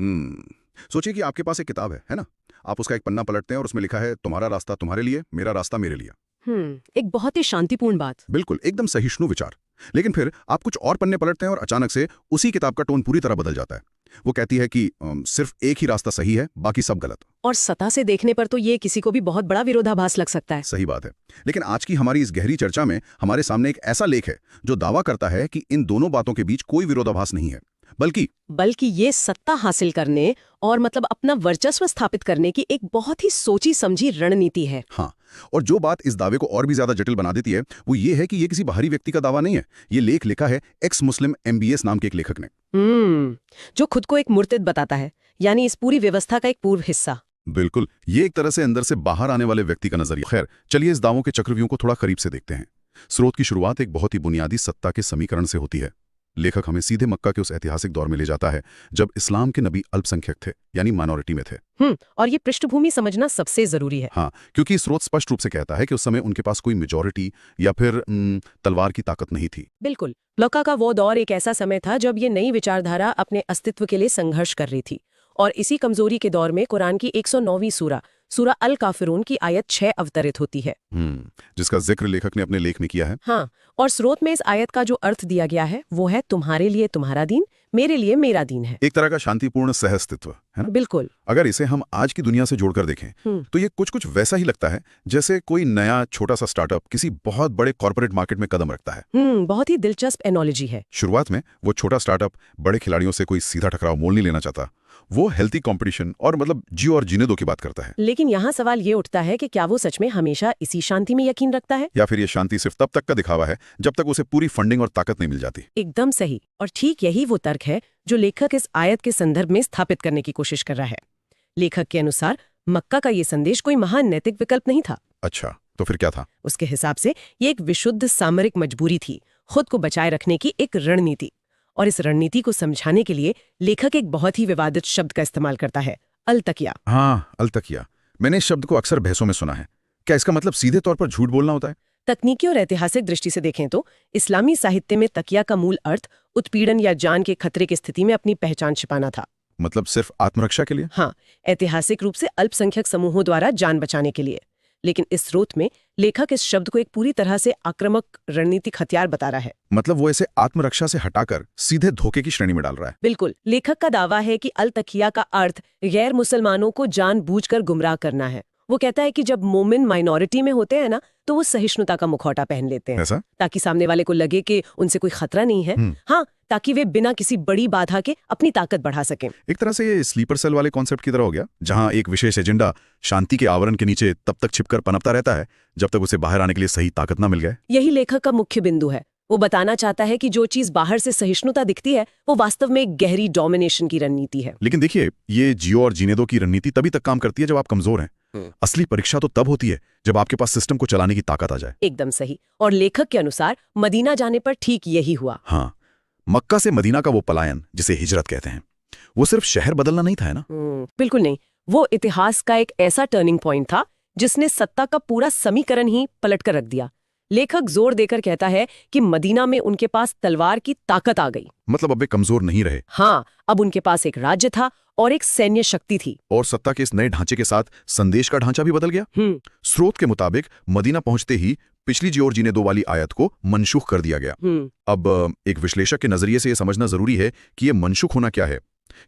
सोचिए कि आपके पास एक किताब है ना? आप उसका एक पन्ना पलटते हैं और उसमें लिखा है तुम्हारा रास्ता तुम्हारे लिए, मेरा रास्ता मेरे लिए। एक बहुत ही शांतिपूर्ण बात। बिल्कुल, एकदम सहिष्णु विचार। लेकिन फिर आप कुछ और पन्ने पलटते हैं और अचानक से उसी किताब का टोन पूरी तरह बदल जाता है। वो कहती है कि सिर्फ एक ही रास्ता सही है, बाकी सब गलत। और सतह से देखने पर तो ये किसी को भी बहुत बड़ा विरोधाभास लग सकता है। सही बात है। लेकिन आज की हमारी इस गहरी चर्चा में हमारे सामने एक ऐसा लेख है जो दावा करता है कि इन दोनों बातों के बीच कोई विरोधाभास नहीं है, बल्कि ये सत्ता हासिल करने और मतलब अपना वर्चस्व स्थापित करने की एक बहुत ही सोची समझी रणनीति है। हाँ, और जो बात इस दावे को और भी ज्यादा जटिल बना देती है वो ये है कि ये किसी बाहरी व्यक्ति का दावा नहीं है। ये लेख लिखा है एक्स मुस्लिम MBS नाम के एक लेखक ने। जो खुद को एक मुर्तिद बताता है, यानी इस पूरी व्यवस्था का एक पूर्व हिस्सा। बिल्कुल, ये एक तरह से अंदर से बाहर आने वाले व्यक्ति का नजरिया। खैर, चलिए इस दावों के चक्रव्यूह को थोड़ा करीब से देखते हैं। स्रोत की शुरुआत एक बहुत ही बुनियादी सत्ता के समीकरण से होती है। लेखक हमें सीधे मक्का के उस ऐतिहासिक दौर में ले जाता है जब इस्लाम के नबी अल्पसंख्यक थे, यानी माइनॉरिटी में थे। और ये पृष्ठभूमि समझना सबसे जरूरी है। हाँ, क्योंकि स्रोत स्पष्ट रूप से कहता है कि उस समय उनके पास कोई मेजॉरिटी या फिर तलवार की ताकत नहीं थी। बिल्कुल, मक्का का वो दौर एक ऐसा समय था जब ये नई विचारधारा अपने अस्तित्व के लिए संघर्ष कर रही थी। और इसी कमजोरी के दौर में कुरान की 109वीं सूरा अल काफिरून की आयत 6 अवतरित होती है, जिसका जिक्र लेखक ने अपने लेख में किया है। हाँ, और स्रोत में इस आयत का जो अर्थ दिया गया है वो है तुम्हारे लिए तुम्हारा दीन, मेरे लिए मेरा दीन है। एक तरह का शांतिपूर्ण सहअस्तित्व है ना? बिल्कुल। अगर इसे हम आज की दुनिया से जोड़कर देखें तो ये कुछ वैसा ही लगता है जैसे कोई नया छोटा सा स्टार्टअप किसी बहुत बड़े कॉर्पोरेट मार्केट में कदम रखता है। बहुत ही दिलचस्प एनोलॉजी है। शुरुआत में वो छोटा स्टार्टअप बड़े खिलाड़ियों से कोई सीधा टकराव मोल नहीं लेना चाहता। वो हेल्थी कंपटीशन और मतलब जियो और जीने दो की बात करता है। लेकिन यहाँ सवाल ये उठता है कि क्या वो सच में हमेशा इसी शांति में यकीन रखता है, या फिर ये शांति सिर्फ तब तक का दिखावा है जब तक उसे पूरी फंडिंग और ताकत नहीं मिल जाती। एकदम सही। और ठीक यही वो तर्क है जो लेखक इस आयत के संदर्भ में स्थापित करने की कोशिश कर रहा है। लेखक के अनुसार मक्का का ये संदेश कोई महान नैतिक विकल्प नहीं था। अच्छा, तो फिर क्या था? उसके हिसाब से ये एक विशुद्ध सामरिक मजबूरी थी, खुद को बचाए रखने की एक रणनीति। और इस रणनीति को समझाने के लिए लेखक एक बहुत ही विवादित शब्द का इस्तेमाल करता है, अल-तकिया। हाँ, अल-तकिया। मैंने इस शब्द को अक्सर बहसों में सुना है। क्या इसका मतलब सीधे तौर पर झूठ बोलना होता है? तकनीकी और ऐतिहासिक दृष्टि से देखें तो इस्लामी साहित्य में तकिया का मूल अर्थ उत्पीड़न या जान के खतरे की स्थिति में अपनी पहचान छिपाना था। मतलब सिर्फ आत्मरक्षा के लिए? हाँ, ऐतिहासिक रूप से अल्पसंख्यक समूहों द्वारा जान बचाने के लिए। लेकिन इस स्रोत में लेखक इस शब्द को एक पूरी तरह से आक्रामक रणनीतिक हथियार बता रहा है। मतलब वो इसे आत्मरक्षा से हटाकर सीधे धोखे की श्रेणी में डाल रहा है। बिल्कुल। लेखक का दावा है कि अल-तकिया का अर्थ गैर मुसलमानों को जानबूझकर गुमराह करना है। वो कहता है कि जब मोमिन माइनॉरिटी में होते हैं ना, तो वो सहिष्णुता का मुखौटा पहन लेते हैं। ऐसा? ताकि सामने वाले को लगे कि उनसे कोई खतरा नहीं है। हाँ, ताकि वे बिना किसी बड़ी बाधा के अपनी ताकत बढ़ा सकें। एक तरह से ये स्लीपर सेल वाले कॉन्सेप्ट की तरह हो गया, जहां एक विशेष एजेंडा शांति के आवरण के नीचे तब तक छिपकर पनपता रहता है जब तक उसे बाहर आने के लिए सही ताकत ना मिल जाए। यही लेखक का मुख्य बिंदु है। वो बताना चाहता है कि जो चीज बाहर से सहिष्णुता दिखती है वो वास्तव में एक गहरी डोमिनेशन की रणनीति है। लेकिन देखिए, ये जियो और जीने दो की रणनीति तभी तक काम करती है जब आप कमजोर हैं। असली परीक्षा तो तब होती है जब आपके पास सिस्टम को चलाने की ताकत आ जाए। एकदम सही। और लेखक के अनुसार मदीना जाने पर ठीक यही हुआ। हाँ, मक्का से मदीना का वो पलायन जिसे हिजरत कहते हैं, वो सिर्फ शहर बदलना नहीं था, है ना? बिल्कुल नहीं। वो इतिहास का एक ऐसा टर्निंग पॉइंट था जिसने सत्ता का पूरा समीकरण ही पलट कर रख दिया। लेखक जोर देकर कहता है कि मदीना में उनके पास तलवार की ताकत आ गई। मतलब अब वे कमजोर नहीं रहे। हाँ, अब उनके पास एक राज्य था और एक सैन्य शक्ति थी। और सत्ता के इस नए ढांचे के साथ संदेश का ढांचा भी बदल गया। स्रोत के मुताबिक मदीना पहुंचते ही पिछली जियो और जीने दो वाली आयत को मनसूख कर दिया गया। अब एक विश्लेषक के नजरिए से यह समझना जरूरी है कि यह मनसूख होना क्या है।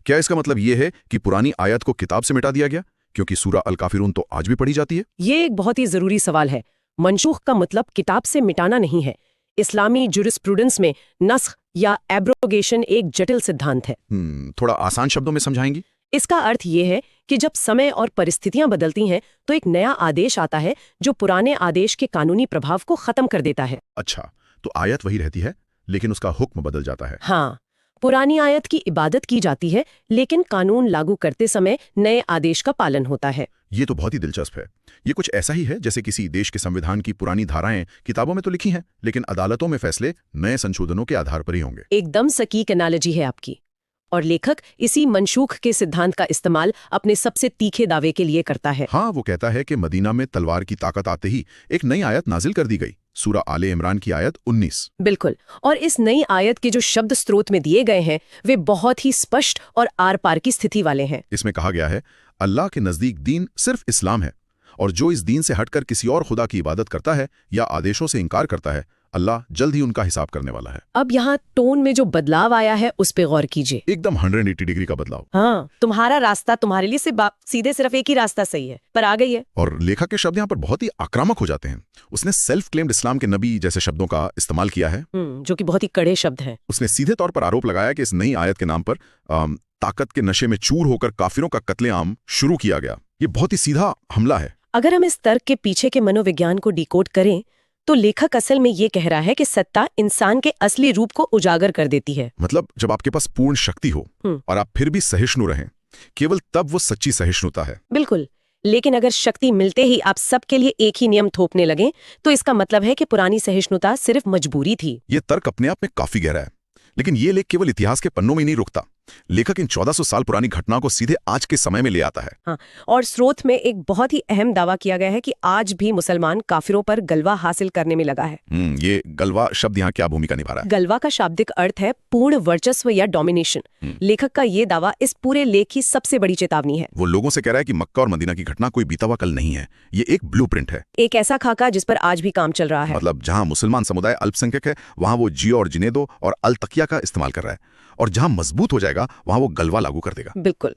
क्या इसका मतलब यह है कि पुरानी आयत को किताब से मिटा दिया गया? क्योंकि सूरा अल काफिरून तो आज भी पढ़ी जाती है। ये एक बहुत ही जरूरी सवाल है। मनसूख का मतलब किताब से मिटाना नहीं है। इस्लामी जुरिस्प्रूडेंस में नस्ख या एब्रोगेशन एक जटिल सिद्धांत है। थोड़ा आसान शब्दों में समझाएंगी? इसका अर्थ ये है कि जब समय और परिस्थितियां बदलती हैं तो एक नया आदेश आता है जो पुराने आदेश के कानूनी प्रभाव को खत्म कर देता है। अच्छा, तो आयत वही रहती है लेकिन उसका हुक्म बदल जाता है। हाँ, पुरानी आयत की इबादत की जाती है लेकिन कानून लागू करते समय नए आदेश का पालन होता है। ये तो बहुत ही दिलचस्प है। ये कुछ ऐसा ही है जैसे किसी देश के संविधान की पुरानी धाराएं किताबों में तो लिखी हैं, लेकिन अदालतों में फैसले नए संशोधनों के आधार पर ही होंगे। एकदम सटीक एनालॉजी है आपकी। और लेखक इसी मनसूख के सिद्धांत का इस्तेमाल अपने सबसे तीखे दावे के लिए करता है। हाँ, वो कहता है कि मदीना में तलवार की ताकत आते ही एक नई आयत नाजिल कर दी गई सूरा आले इमरान की आयत 19। बिल्कुल। और इस नई आयत के जो शब्द स्रोत में दिए गए हैं वे बहुत ही स्पष्ट और आर पार की स्थिति वाले हैं। इसमें कहा गया है, अल्लाह के नजदीक दीन सिर्फ इस्लाम है, और जो इस दीन से हटकर किसी और खुदा की इबादत करता है या आदेशों से इनकार करता है, अल्लाह जल्द ही उनका हिसाब करने वाला है। अब यहाँ टोन में जो बदलाव आया है उस पे गौर कीजिए। एकदम 180 डिग्री का बदलाव। हाँ, तुम्हारा रास्ता तुम्हारे लिए सीधे सिर्फ एक ही रास्ता सही है, पर आ गई है। और लेखक के शब्द यहाँ पर बहुत ही आक्रामक हो जाते हैं। उसने सेल्फ क्लेम्ड इस्लाम के नबी जैसे शब्दों का इस्तेमाल किया है, जो कि बहुत ही कड़े शब्द हैं। उसने सीधे तौर पर आरोप लगाया कि इस नई आयत के नाम पर ताकत के नशे में चूर होकर काफिरों का कत्लेआम शुरू किया गया। ये बहुत ही सीधा हमला है। अगर हम इस तर्क के पीछे के मनोविज्ञान को डिकोड करें तो लेखक असल में ये कह रहा है कि सत्ता इंसान के असली रूप को उजागर कर देती है। मतलब जब आपके पास पूर्ण शक्ति हो और आप फिर भी सहिष्णु रहें, केवल तब वो सच्ची सहिष्णुता है। बिल्कुल। लेकिन अगर शक्ति मिलते ही आप सबके लिए एक ही नियम थोपने लगे तो इसका मतलब है कि पुरानी सहिष्णुता सिर्फ मजबूरी थी। ये तर्क अपने आप में काफी गहरा है, लेकिन ये लेख केवल इतिहास के पन्नों में ही नहीं रुकता। लेखक इन 1400 साल पुरानी घटना को सीधे आज के समय में ले आता है। हाँ, और स्रोत में एक बहुत ही अहम दावा किया गया है कि आज भी मुसलमान काफिरों पर गलवा हासिल करने में लगा है। ये गलवा शब्द यहाँ क्या भूमिका निभा रहा है? गलवा का शाब्दिक अर्थ है पूर्ण वर्चस्व या डोमिनेशन। लेखक का ये दावा इस पूरे लेख की सबसे बड़ी चेतावनी है। वो लोगों से कह रहा है कि मक्का और मदीना की घटना कोई बीता हुआ कल नहीं है, ये एक ब्लूप्रिंट है, एक ऐसा खाका जिस पर आज भी काम चल रहा है। मतलब जहाँ मुसलमान समुदाय अल्पसंख्यक है वहाँ वो जियो और जिने दो और अल तकिया का इस्तेमाल कर रहा है, और जहाँ मजबूत हो जाएगा वहाँ वो गलवा लागू कर देगा। बिल्कुल।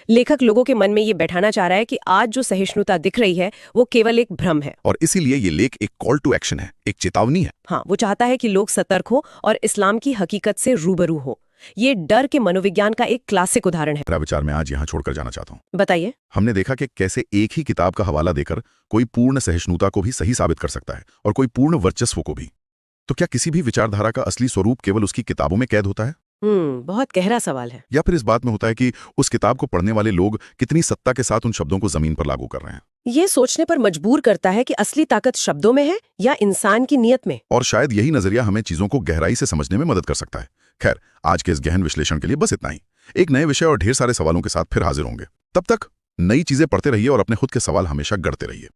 लेखक लोगों के मन में ये बैठाना चाह रहा है कि आज जो सहिष्णुता दिख रही है वो केवल एक भ्रम है, और इसीलिए ये लेख एक कॉल टू एक्शन है, एक चेतावनी है। हाँ, वो चाहता है कि लोग सतर्क हो और इस्लाम की हकीकत से रूबरू हो। ये डर के मनोविज्ञान का एक क्लासिक उदाहरण है। मेरा विचार मैं आज यहाँ छोड़कर जाना चाहता हूँ। बताइए। हमने देखा कि कैसे एक ही किताब का हवाला देकर कोई पूर्ण सहिष्णुता को भी सही साबित कर सकता है और कोई पूर्ण वर्चस्व को भी। तो क्या किसी भी विचारधारा का असली स्वरूप केवल उसकी किताबों में कैद होता है? बहुत गहरा सवाल है। या फिर इस बात में होता है कि उस किताब को पढ़ने वाले लोग कितनी सत्ता के साथ उन शब्दों को जमीन पर लागू कर रहे हैं? ये सोचने पर मजबूर करता है कि असली ताकत शब्दों में है या इंसान की नीयत में। और शायद यही नजरिया हमें चीजों को गहराई से समझने में मदद कर सकता है। खैर, आज के इस गहन विश्लेषण के लिए बस इतना ही। एक नए विषय और ढेर सारे सवालों के साथ फिर हाजिर होंगे। तब तक नई चीजें पढ़ते रहिए और अपने खुद के सवाल हमेशा गढ़ते रहिए।